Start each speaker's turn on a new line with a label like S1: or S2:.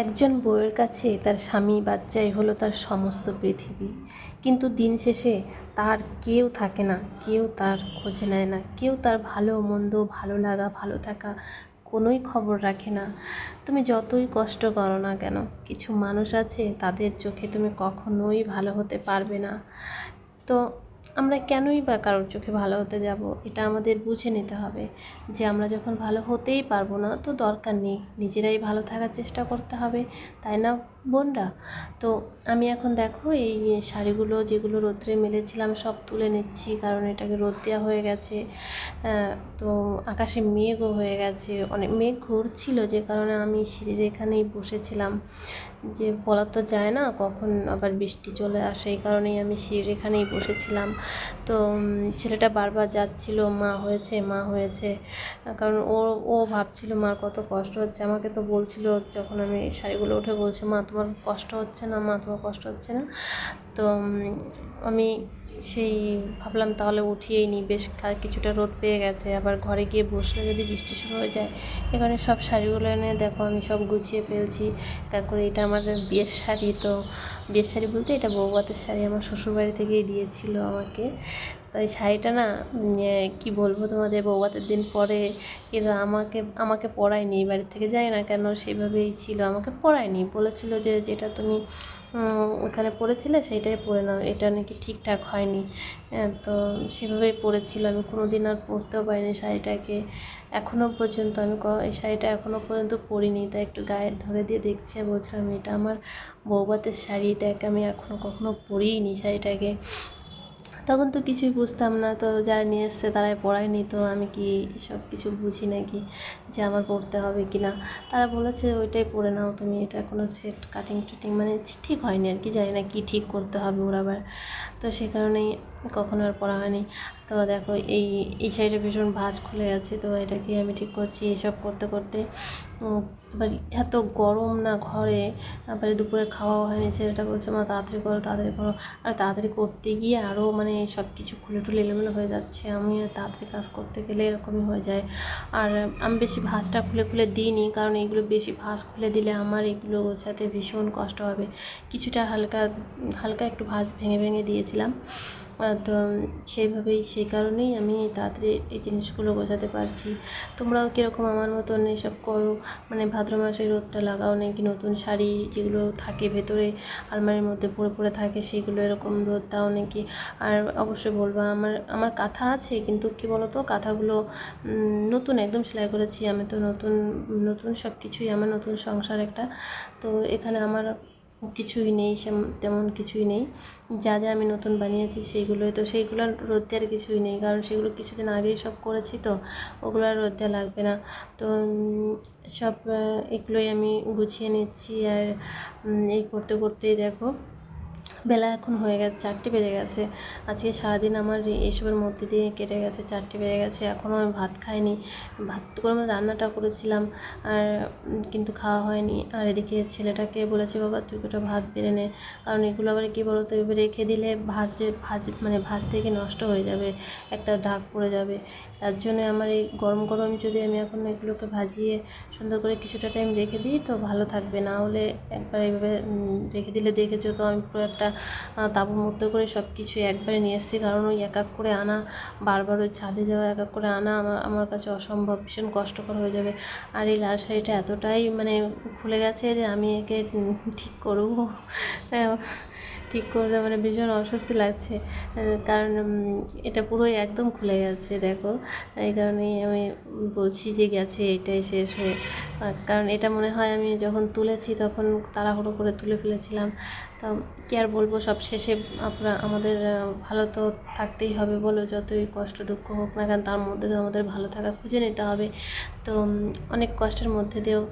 S1: একজন বউয়ের কাছে তার স্বামী বাচ্চাই হলো তার সমস্ত পৃথিবী। কিন্তু দিন শেষে তার কেউ থাকে না, কেউ তার খোঁজ নেয় না, কেউ তার ভালো মন্দ, ভালো লাগা, ভালো থাকা কোনোই খবর রাখে না। তুমি যতই কষ্ট করো না কেন, কিছু মানুষ আছে তাদের চোখে তুমি কখনোই ভালো হতে পারবে না। তো আমরা কেনই বা কারোর চোখে ভালো হতে যাব? এটা আমাদের বুঝে নিতে হবে যে আমরা যখন ভালো হতেই পারবো না, তো দরকার নেই, নিজেরাই ভালো থাকার চেষ্টা করতে হবে, তাই না বোনরা? তো আমি এখন দেখো এই শাড়িগুলো যেগুলো রোদ্রে মেলেছিলাম সব তুলে নিচ্ছি, কারণ এটাকে রোদ দেওয়া হয়ে গেছে। তো আকাশে মেঘও হয়ে গেছে, অনেক মেঘ ঘুরছিল, যে কারণে আমি সিঁড়ির এখানেই বসেছিলাম। যে বলা তো যায় না কখন আবার বৃষ্টি চলে আসে, এই কারণেই আমি সিঁড়ির এখানেই বসেছিলাম। তো ছেলেটা বারবার যাচ্ছিল, মা হয়েছে মা হয়েছে, কারণ ও ভাবছিল মার কত কষ্ট হচ্ছে। আমাকে তো বলছিল, যখন আমি শাড়িগুলো উঠে বলছে, মা তোমার কষ্ট হচ্ছে না, মা তোমার কষ্ট হচ্ছে না। তো আমি সেই ভাবলাম তাহলে উঠিয়েই নিই, বেশ কিছুটা রোদ পেয়ে গেছে, আবার ঘরে গিয়ে বসলে যদি বৃষ্টি শুরু হয়ে যায়। এখানে সব শাড়িগুলো এনে দেখো আমি সব গুছিয়ে ফেলছি। তারপরে এটা আমার বিয়ের শাড়ি, তো বিয়ের শাড়ি বলতে এটা বৌভাতের শাড়ি, আমার শ্বশুরবাড়ি থেকেই দিয়েছিল আমাকে। তো এই শাড়িটা না কি বলবো তোমাদের, বৌভাতের দিন পরে, কিন্তু আমাকে আমাকে পরায়নি, এই বাড়ি থেকে যাই না কেন সেভাবেই ছিল, আমাকে পরায়নি, বলেছিল যে যেটা তুমি ওখানে পরেছিলে সেইটাই পরে নাও, এটা নাকি ঠিকঠাক হয়নি। তো সেভাবেই পরেছিল, আমি কোনো দিন আর পরতেও পারিনি শাড়িটাকে। এখনও পর্যন্ত আমি এই শাড়িটা এখনও পর্যন্ত পরিনি, তাই একটু গায়ে ধরে দিয়ে দেখছি আর বলছিলাম এটা আমার বৌভাতের শাড়ি, এটাকে আমি এখনও কখনও পরিনি শাড়িটাকে। তখন তো কিছুই বুঝতাম না, তো যারা নিয়ে এসছে তারাই পড়ায়নি, তো আমি কি সব কিছু বুঝি নাকি যে আমার পড়তে হবে কি না। তারা বলেছে ওইটাই পরে নাও তুমি, এটা কোনো সেট কাটিং টুটিং মানে ঠিক হয়নি আর কি, জানি না কি ঠিক করতে হবে ওর আবার। তো সে কারণেই কখনো আর পড়া হয়নি। তো দেখো এই এই সাইডে ভীষণ ভাঁজ খুলে গেছে, তো এটাকে আমি ঠিক করছি। এসব করতে করতে এবার এত গরম না ঘরে, তারপরে দুপুরে খাওয়াও হয়নি, ছেলেটা বলছে মা তাড়াতাড়ি করো তাড়াতাড়ি করো। আর তাড়াতাড়ি করতে গিয়ে আরও মানে সব কিছু খুলে টুলে এলোমেলো হয়ে যাচ্ছে, আমি তাড়াতাড়ি কাজ করতে গেলে এরকমই হয়ে যায়। আর আমি বেশি ভাঁজটা খুলে খুলে দিইনি, কারণ এগুলো বেশি ভাঁজ খুলে দিলে আমার এগুলো গোছাতে ভীষণ কষ্ট হবে। কিছুটা হালকা হালকা একটু ভাঁজ ভেঙে ভেঙে দিয়েছিলাম। তো সেইভাবেই, সেই কারণেই আমি তাড়াতাড়ি এই জিনিসগুলো গোছাতে পারছি। তোমরাও কীরকম আমার মতন এসব করো, মানে ভাদ্র মাসে রোদটা লাগাও নাকি, নতুন শাড়ি যেগুলো থাকে ভেতরে আলমারির মধ্যে পড়ে পড়ে থাকে সেগুলো এরকম রোদ দাও নাকি? আর অবশ্যই বলবা। আমার আমার কাঁথা আছে, কিন্তু কী বলো তো, কাঁথাগুলো নতুন একদম সেলাই করেছি আমি, তো নতুন নতুন সব কিছুই আমার, নতুন সংসার একটা। তো এখানে আমার কিছুই নেই, তেমন কিছুই নেই। যা যা আমি নতুন বানিয়েছি সেইগুলোই, তো সেইগুলো রোদ দেওয়ার কিছুই নেই, কারণ সেগুলো কিছুদিন আগেই সব করেছি, তো ওগুলো আর রোদ দেওয়া লাগবে না। তো সব এগুলোই আমি গুছিয়ে নিচ্ছি। আর এই করতে করতেই দেখো বেলা এখন হয়ে গেছে, 4টে বেজে গেছে। আজকে সারাদিন আমার এইসবের মধ্যে দিয়ে কেটে গেছে, 4টে বেজে গেছে, এখনও আমি ভাত খাইনি। ভাত করে আমি রান্নাটা করেছিলাম, আর কিন্তু খাওয়া হয়নি। আর এদিকে ছেলেটাকে বলেছি বাবা তুই একটা ভাত বেড়ে নে, কারণ এগুলো আবার কী বলো তো, এবার রেখে দিলে মানে ভাজ থেকে নষ্ট হয়ে যাবে, একটা দাগ পড়ে যাবে। তার জন্য আমার এই গরম গরম যদি আমি এখন এগুলোকে ভাজিয়ে সুন্দর করে কিছুটা টাইম রেখে দিই তো ভালো থাকবে। না হলে একবার এইভাবে রেখে দিলে, দেখেছো তো আমি পুরো একটা তাঁবুর মধ্যে করে সব কিছু একবারে নিয়ে এসেছি, কারণ ওই এক এক করে আনা, বারবার ওই ছাদে যাওয়া, এক এক করে আনা আমার কাছে অসম্ভব, ভীষণ কষ্টকর হয়ে যাবে। আর এই লাল শাড়িটা এতটাই মানে খুলে গেছে যে আমি একে ঠিক করবো, ঠিক করে মানে ভীষণ অস্বস্তি লাগছে, কারণ এটা পুরোই একদম খুলে গেছে দেখো। এই কারণেই আমি বলছি যে গেছে এটাই শেষ হয়ে, কারণ এটা মনে হয় আমি যখন তুলেছি তখন তাড়াহুড়ো করে তুলে ফেলেছিলাম। তো কী আর বলবো, সব শেষে আমাদের ভালো তো থাকতেই হবে বলো, যতই কষ্ট দুঃখ হোক না কেন তার মধ্যে তো আমাদের ভালো থাকা খুঁজে নিতে হবে। তো অনেক কষ্টের মধ্যে দিয়েও